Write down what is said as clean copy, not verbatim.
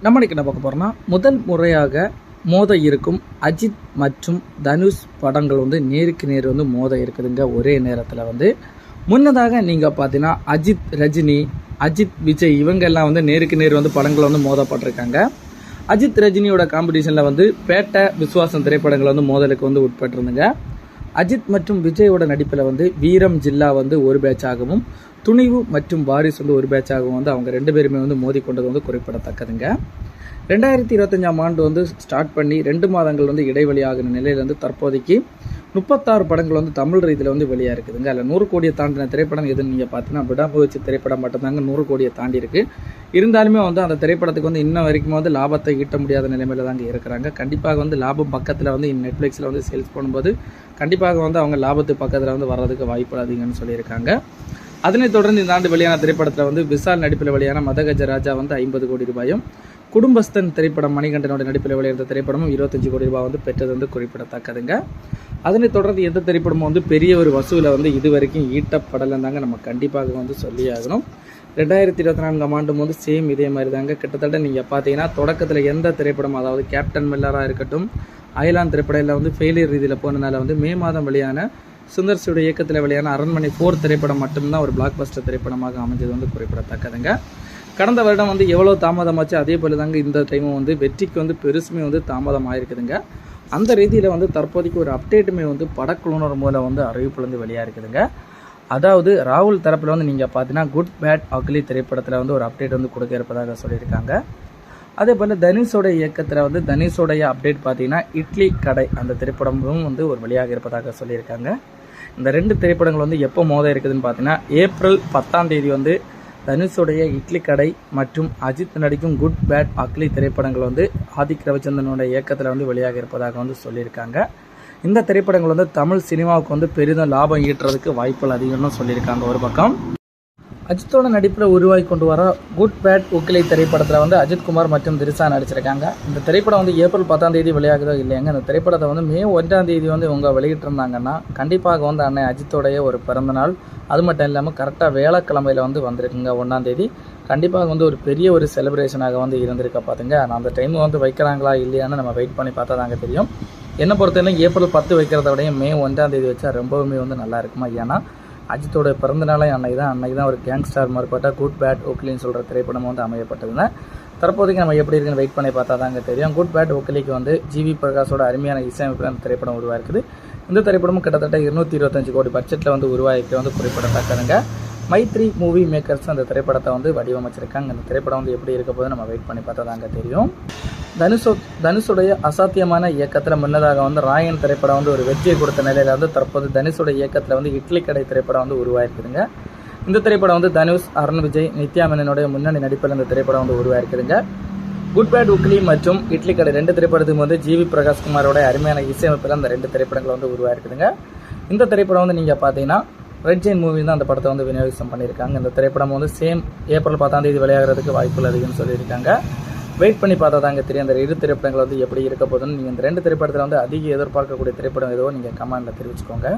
நம்ம இன்னைக்கு என்ன பார்க்க போகிறோம்னா, முதல் முறையாக மோத இருக்கும் அஜித் மற்றும் தனுஷ் படங்கள் நேருக்கு நேர் மோத இருக்குதுங்க. ஒரே நேரத்தில் முன்னதாக நீங்கள் பார்த்தீங்கன்னா அஜித் ரஜினி, அஜித் விஜய் இவங்க எல்லாம் நேருக்கு நேர் படங்கள் மோதப்பட்டிருக்காங்க. அஜித் ரஜினியோட காம்படிஷனில் பேட்டை விஸ்வாசம் திரைப்படங்கள் மோதலுக்கு உட்பட்டிருந்துங்க. அஜித் மற்றும் விஜயோட நடிப்பில் வீரம் ஜில்லா ஒரு பேட்சாகவும், துணிவு மற்றும் வாரிசு ஒரு பேட்சாகவும் அவங்க ரெண்டு பேருமே மோதிக்கொண்டது குறிப்பிடத்தக்கதுங்க. 2025ஆம் ஆண்டு ஸ்டார்ட் பண்ணி 2 மாதங்கள் இடைவெளி ஆகின நிலையிலிருந்து தற்போதைக்கு 36 படங்கள் தமிழ் ரீதியில் வெளியாக இருக்குதுங்க. அதில் 100 கோடியை தாண்டின திரைப்படம் எதுன்னு நீங்கள் பார்த்தீங்கன்னா விடாமுயற்சி திரைப்படம் மட்டும்தாங்க 100 கோடியை தாண்டி இருக்கு. இருந்தாலுமே அந்த திரைப்படத்துக்கு இன்ன வரைக்கும் லாபத்தை ஈட்ட முடியாத நிலைமையில தாங்க இருக்கிறாங்க. கண்டிப்பாக லாபம் பக்கத்தில் நெட்ஃப்ளிக்ஸில் சேல்ஸ் பண்ணும்போது கண்டிப்பாக அவங்க லாபத்து பக்கத்தில் வர்றதுக்கு வாய்ப்பு அதிகம்னு சொல்லியிருக்காங்க. அதனைத் தொடர்ந்து இந்த ஆண்டு வெளியான திரைப்படத்தில் விசால் நடிப்பில் வெளியான மதகஜ ராஜா 50 கோடி ரூபாயும், குடும்பஸ்தன் திரைப்படம் மணிகண்டனோட நடிப்பில் வெளியான திரைப்படமும் 25 கோடி ரூபாய் பெற்றது குறிப்பிடத்தக்கதுங்க. அதனைத் தொடர்ந்து எந்த திரைப்படமும் பெரிய ஒரு வசூலை இதுவரைக்கும் ஈட்டப்படலைன்னு தாங்க நம்ம கண்டிப்பாக சொல்லியாகணும். 2024ஆம் ஆண்டு சேம் இதே மாதிரி தாங்க. கிட்டத்தட்ட நீங்கள் பார்த்தீங்கன்னா தொடக்கத்தில் எந்த திரைப்படம், அதாவது கேப்டன் மில்லராக இருக்கட்டும், அயலான் திரைப்படம் ஃபெயிலியர் ரீதியில் போனதுனால மே மாதம் வெளியான சுந்தர் சியோட இயக்கத்தில் வெளியான அரண்மனை 4 திரைப்படம் மட்டும்தான் ஒரு பிளாக் பஸ்டர் திரைப்படமாக அமைஞ்சது குறிப்பிடத்தக்கதுங்க. கடந்த வருடம் எவ்வளோ தாமதமாச்சு, அதே போல தாங்க இந்த டைமும் வெற்றிக்கு பெருசுமே தாமதமாக இருக்குதுங்க. அந்த ரீதியில் தற்போதைக்கு ஒரு அப்டேட்டுமே படக்குழுனர் மூலம் அறிவிப்புலேருந்து வெளியாக இருக்குதுங்க. அதாவது ராகுல் தரப்பில் நீங்கள் பார்த்தீங்கன்னா குட் பேட் அக்லி திரைப்படத்தில் ஒரு அப்டேட் கொடுக்க இருப்பதாக சொல்லியிருக்காங்க. அதே போல் தனுஷோட இயக்கத்தில் தனுஷோடைய அப்டேட் பார்த்தீங்கன்னா இட்லி கடை அந்த திரைப்படமும் ஒரு வெளியாக இருப்பதாக சொல்லியிருக்காங்க. இந்த 2 திரைப்படங்கள் எப்போ மோத இருக்குதுன்னு பார்த்தீங்கன்னா ஏப்ரல் 10ஆம் தேதி தனுஷோடைய இட்லி கடை மற்றும் அஜித் நடிக்கும் குட் பேட் அக்லி திரைப்படங்கள் ஆதிக் ரவிச்சந்திரனோட இயக்கத்தில் வெளியாக இருப்பதாக சொல்லியிருக்காங்க. இந்த திரைப்படங்கள் தமிழ் சினிமாவுக்கு பெரிதும் லாபம் ஈட்டுறதுக்கு வாய்ப்புகள் அதிகம்னு சொல்லியிருக்காங்க. ஒரு பக்கம் அஜித்தோட நடிப்பில் உருவாகி கொண்டு வர குட் பேட் உக்கிலை திரைப்படத்தில் அஜித்குமார் மற்றும் திரிஷா நடிச்சிருக்காங்க. இந்த திரைப்படம் ஏப்ரல் 10ஆம் தேதி வெளியாகுதோ இல்லையாங்க. இந்த திரைப்படத்தை மே 1ஆம் தேதி இவங்க வெளியிட்டிருந்தாங்கன்னா கண்டிப்பாக அன்னை அஜித்தோடைய ஒரு பிறந்தநாள், அது மட்டும் இல்லாமல் கரெக்டாக வேலைக்கிழமையில் வந்திருக்குங்க 1ஆம் தேதி. கண்டிப்பாக ஒரு பெரிய ஒரு செலிப்ரேஷனாக இருந்திருக்க பார்த்துங்க. அந்த டைம் வைக்கிறாங்களா இல்லையான்னு நம்ம வெயிட் பண்ணி பார்த்தா தாங்க தெரியும். என்னை பொறுத்தவரை ஏப்ரல் 10 வைக்கிறத விட மே 1ஆம் தேதி வச்சா ரொம்பவுமே நல்லா இருக்குமா. ஏன்னா அஜித்தோட பிறந்தநாளே அன்னைக்கு தான் ஒரு கேங்ஸ்டார் மாறுபட்ட குட் பேட் ஒக்லின்னு சொல்கிற திரைப்படம் அமையப்பட்டதுங்க. தற்போதைக்கு நம்ம எப்படி இருக்குன்னு வெயிட் பண்ணி பார்த்தா தாங்க தெரியும். குட் பேட் ஒக்லிக்கு ஜிவி பிரகாஷோட அருமையான இசையமைப்பில் அந்த திரைப்படம் உருவாயிருக்குது. இந்த திரைப்படமும் கிட்டத்தட்ட 225 கோடி பட்ஜெட்டில் உருவாக்கி குறிப்பிடத்தக்கதுங்க. மைத்ரி மூவி மேக்கர்ஸ் அந்த திரைப்படத்தை வடிவமைச்சிருக்காங்க. அந்த திரைப்படம் எப்படி இருக்க போது நம்ம வெயிட் பண்ணி பார்த்தா தாங்க தெரியும். தனுஷுடைய அசாத்தியமான இயக்கத்தில் முன்னதாக ராயன் திரைப்படம் ஒரு வெற்றியை கொடுத்த நிலையில் தற்போது தனுஷுடைய இயக்கத்தில் இட்லி கடை திரைப்படம் உருவாயிருக்குதுங்க. இந்த திரைப்படம் தனுஷ், அருண் விஜய், நித்யா மேனனுடைய முன்னணி நடிப்பில் இந்த திரைப்படம் உருவாயிருக்குதுங்க. குட் பேட் உக்லி மற்றும் இட்லி கடை 2 திரைப்படத்துக்கு ஜிவி பிரகாஷ்குமாரோட அருமையான இசையமைப்பில் அந்த 2 திரைப்படங்கள் உருவாயிருக்குதுங்க. இந்த திரைப்படம் நீங்கள் பார்த்தீங்கன்னா ரெட் ஜெயின் மூவி தான் அந்த படத்தை விநியோகம் பண்ணியிருக்காங்க. இந்த திரைப்படம் சேம் ஏப்ரல் 10ஆம் தேதி வெளியாகிறதுக்கு வாய்ப்புகள் அதிகம்னு சொல்லியிருக்காங்க. வெயிட் பண்ணி பார்த்தா தாங்க தெரியும் அந்த 2 திரைப்படங்கள் எப்படி இருக்க போதுன்னு. நீங்கள் இந்த 2 திரைப்படத்தில் அதிக எதிர்பார்க்கக்கூடிய திரைப்படம் ஏதோ நீங்கள் கமெண்ட்டில் தெரிவிச்சுக்கோங்க.